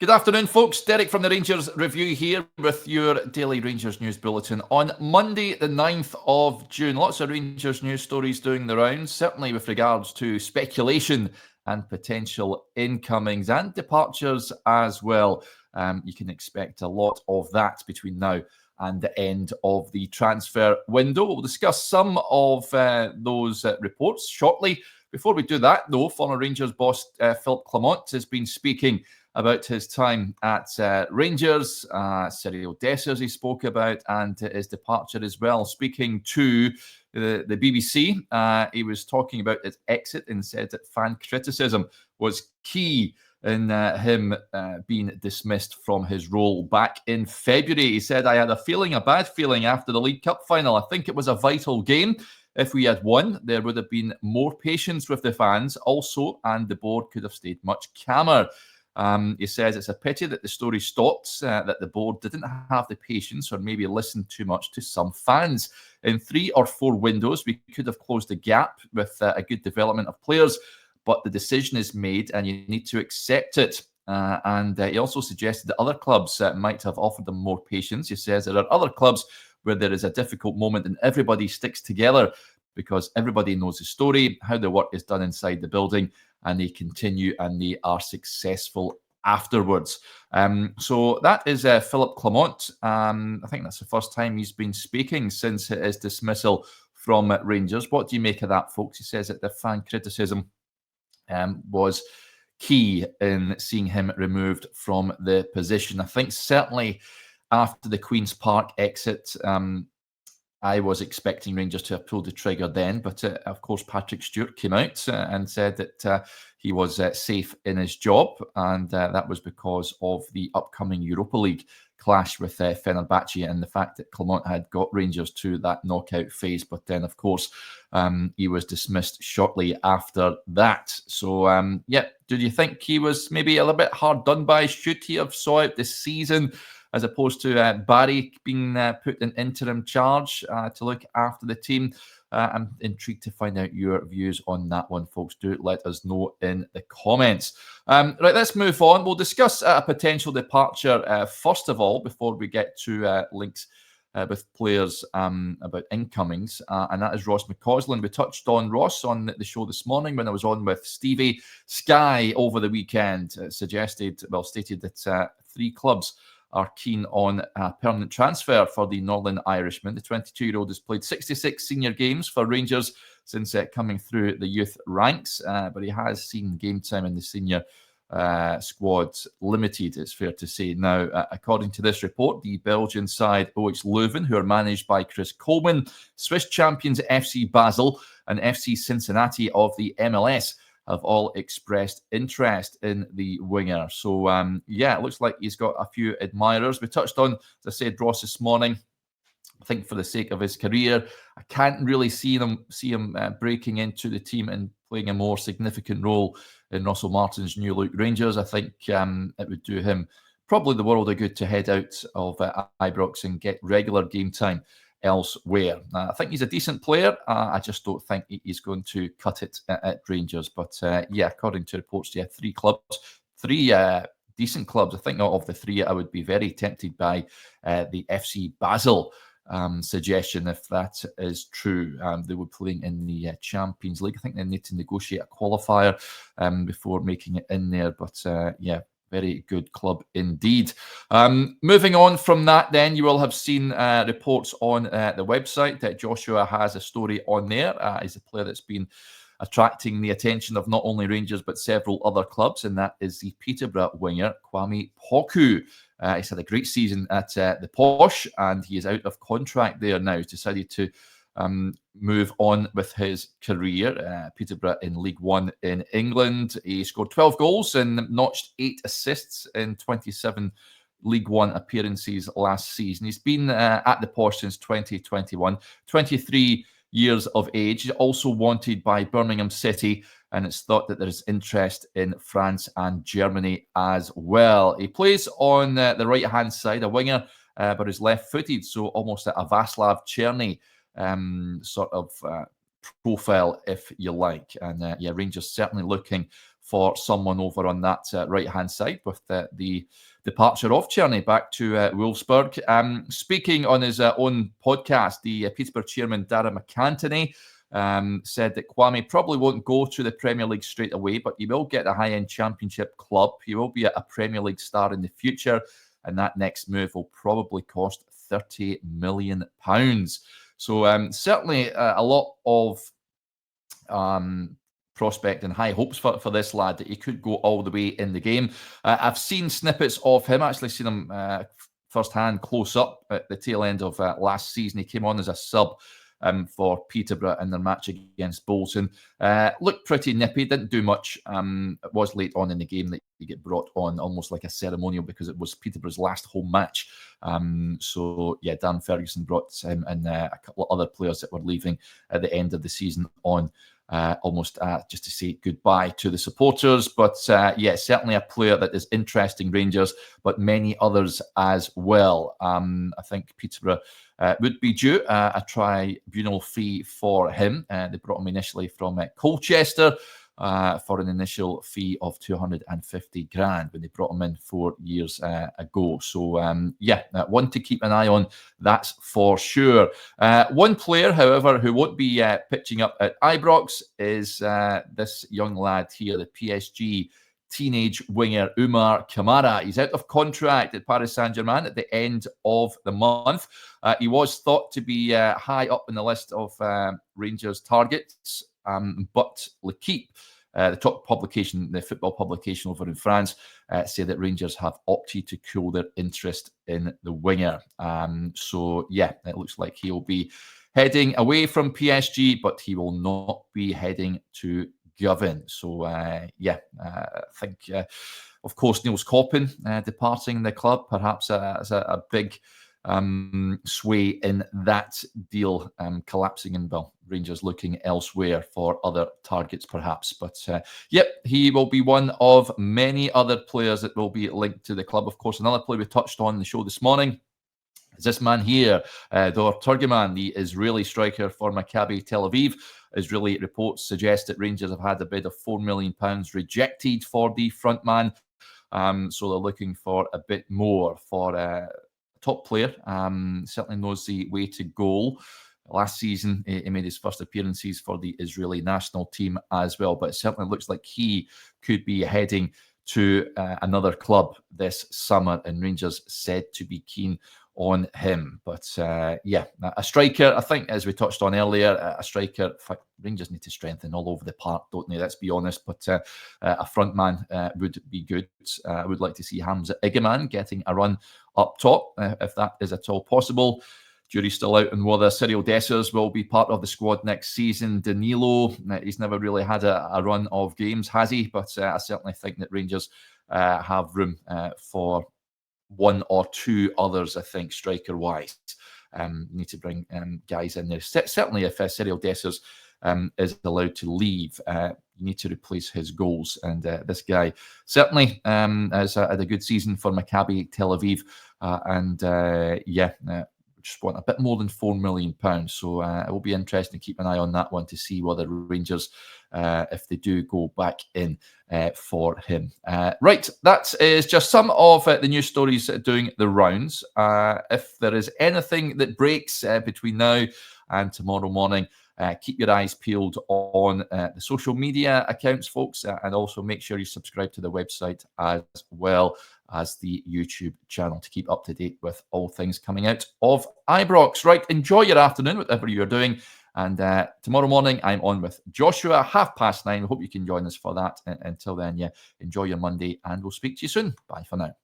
Good afternoon, folks. Derek from the Rangers Review here with your daily Rangers News Bulletin on Monday, the 9th of June. Lots of Rangers news stories doing the rounds, certainly with regards to speculation and potential incomings and departures as well. You can expect a lot of that between now and the end of the transfer window. We'll discuss some of those reports shortly. Before we do that, though, former Rangers boss Philippe Clement has been speaking about his time at Rangers, Cyril Dessers he spoke about, and his departure as well. Speaking to the BBC, he was talking about his exit and said that fan criticism was key in him being dismissed from his role back in February. He said, "I had a bad feeling after the League Cup final. I think it was a vital game. If we had won, there would have been more patience with the fans also, and the board could have stayed much calmer." He says it's a pity that the story stopped, that the board didn't have the patience or maybe listened too much to some fans. In 3 or 4 windows, we could have closed the gap with a good development of players, but the decision is made and you need to accept it. And he also suggested that other clubs might have offered them more patience. He says there are other clubs where there is a difficult moment and everybody sticks together because everybody knows the story, how the work is done inside the building, and they continue and they are successful afterwards. So that is Philippe Clement. I think that's the first time he's been speaking since his dismissal from Rangers. What do you make of that, folks? He says that the fan criticism was key in seeing him removed from the position. I think certainly after the Queen's Park exit, I was expecting Rangers to have pulled the trigger then, but of course Patrick Stewart came out and said that he was safe in his job, and that was because of the upcoming Europa League clash with Fenerbahce and the fact that Clement had got Rangers to that knockout phase. But then, of course, he was dismissed shortly after that. So, did you think he was maybe a little bit hard done by? Should he have saw out this season, as opposed to Barry being put in interim charge to look after the team? I'm intrigued to find out your views on that one, folks. Do let us know in the comments. Right, let's move on. We'll discuss a potential departure first of all, before we get to links with players about incomings, and that is Ross McCausland. We touched on Ross on the show this morning when I was on with Stevie. Sky over the weekend stated that 3 clubs are keen on a permanent transfer for the Northern Irishman. The 22-year-old has played 66 senior games for Rangers since coming through the youth ranks, but he has seen game time in the senior squad limited, it's fair to say. Now, according to this report, the Belgian side OH Leuven, who are managed by Chris Coleman, Swiss champions FC Basel and FC Cincinnati of the MLS, have all expressed interest in the winger. So, it looks like he's got a few admirers. We touched on, as I said, Ross this morning. I think for the sake of his career, I can't really see him breaking into the team and playing a more significant role in Russell Martin's new look Rangers. I think it would do him probably the world of good to head out of Ibrox and get regular game time elsewhere. I think he's a decent player. I just don't think he's going to cut it at Rangers. But according to reports, 3 clubs, 3 decent clubs. I think out of the 3, I would be very tempted by the FC Basel suggestion, if that is true. They were playing in the Champions League. I think they need to negotiate a qualifier before making it in there. But very good club indeed. Moving on from that, then, you will have seen reports on the website that Joshua has a story on there. He's a player that's been attracting the attention of not only Rangers but several other clubs, and that is the Peterborough winger Kwame Poku. He's had a great season at the Posh, and he is out of contract there now. He's decided to move on with his career. Peterborough in League One in England. He scored 12 goals and notched 8 assists in 27 League One appearances last season. He's been at the Posh since 2021, 23 years of age. He's also wanted by Birmingham City, and it's thought that there's interest in France and Germany as well. He plays on the right-hand side, a winger, but is left-footed, so almost a Václav Černý sort of profile, if you like. And Rangers certainly looking for someone over on that right-hand side with the departure of Tierney back to Wolfsburg. Speaking on his own podcast, the Peterborough chairman, Darragh McAntony, said that Kwame probably won't go to the Premier League straight away, but he will get a high-end Championship club. He will be a Premier League star in the future, and that next move will probably cost £30 million. So certainly a lot of prospect and high hopes for this lad, that he could go all the way in the game. I've seen snippets of him, actually seen him firsthand, close up at the tail end of last season. He came on as a sub for Peterborough in their match against Bolton. Looked pretty nippy, didn't do much. It was late on in the game that he get brought on almost like a ceremonial, because it was Peterborough's last home match. So yeah, Dan Ferguson brought him and a couple of other players that were leaving at the end of the season on, almost just to say goodbye to the supporters. But yeah, certainly a player that is interesting Rangers, but many others as well. I think Peterborough would be due a tribunal fee for him. They brought him initially from Colchester for an initial fee of 250 grand when they brought him in 4 years ago. So yeah, one to keep an eye on, that's for sure. One player, however, who won't be pitching up at Ibrox is this young lad here, the PSG teenage winger Umar Kamara. He's out of contract at Paris Saint-Germain at the end of the month. He was thought to be high up in the list of Rangers targets, but L'Équipe, the top publication, the football publication over in France, say that Rangers have opted to cool their interest in the winger. So yeah, it looks like he'll be heading away from PSG, but he will not be heading to Govan. So yeah, I think, of course, Niels Koppen departing the club, perhaps as a big sway in that deal collapsing, and well, Rangers looking elsewhere for other targets perhaps. But yep, he will be one of many other players that will be linked to the club. Of course, another player we touched on the show this morning is this man here, Dor Turman, the Israeli striker for Maccabi Tel Aviv. Israeli reports suggest that Rangers have had a bid of £4 million rejected for the front man. So they're looking for a bit more for a top player. Certainly knows the way to goal. Last season, he made his first appearances for the Israeli national team as well. But it certainly looks like he could be heading to another club this summer, and Rangers said to be keen on him. But yeah, a striker, I think, as we touched on earlier, a striker, in fact, Rangers need to strengthen all over the park, don't they? Let's be honest. But a front man would be good. I would like to see Hamza Igeman getting a run up top, if that is at all possible. Jury's still out on whether Cyril Dessers will be part of the squad next season. Danilo, he's never really had a run of games, has he? But I certainly think that Rangers have room for one or two others, I think, striker-wise. Need to bring guys in there. Certainly, if Cyril Dessers is allowed to leave, you need to replace his goals. And this guy certainly has had a good season for Maccabi Tel Aviv. Yeah, just want a bit more than £4 million. So it will be interesting to keep an eye on that one to see whether Rangers, if they do go back in for him. Right, that is just some of the news stories doing the rounds. If there is anything that breaks between now and tomorrow morning, keep your eyes peeled on the social media accounts, folks, and also make sure you subscribe to the website as well as the YouTube channel to keep up to date with all things coming out of Ibrox. Right, enjoy your afternoon, whatever you're doing. And tomorrow morning, I'm on with Joshua, 9:30. Hope you can join us for that. Until then, yeah, enjoy your Monday, and we'll speak to you soon. Bye for now.